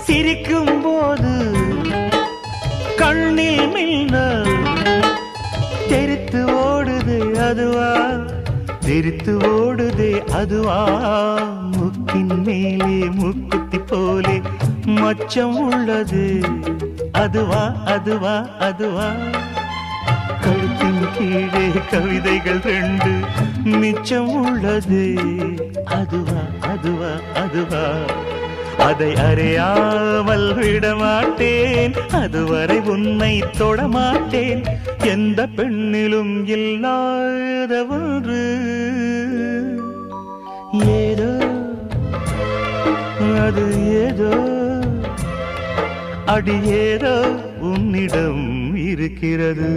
சிரிக்கும் போது கண்ணில் மின்னல் தெரித்து ஓடுது அதுவா, தெரித்து ஓடுதே அதுவா, முக்கின் மேலே முக்குத்தி போலே மச்சம் உள்ளது அதுவா அதுவா அதுவா, கழுத்தின் கீழே கவிதைகள் ரெண்டு மிச்சம் உள்ளது அதுவா அதுவா அதுவா, அதை அறியாமல் விடமாட்டேன், அதுவரை உன்னை தொடமாட்டேன், எந்த பெண்ணிலும் இல்லாத ஒன்று ஏதோ, அது ஏதோ அடி ஏதோ உன்னிடம் இருக்கிறது.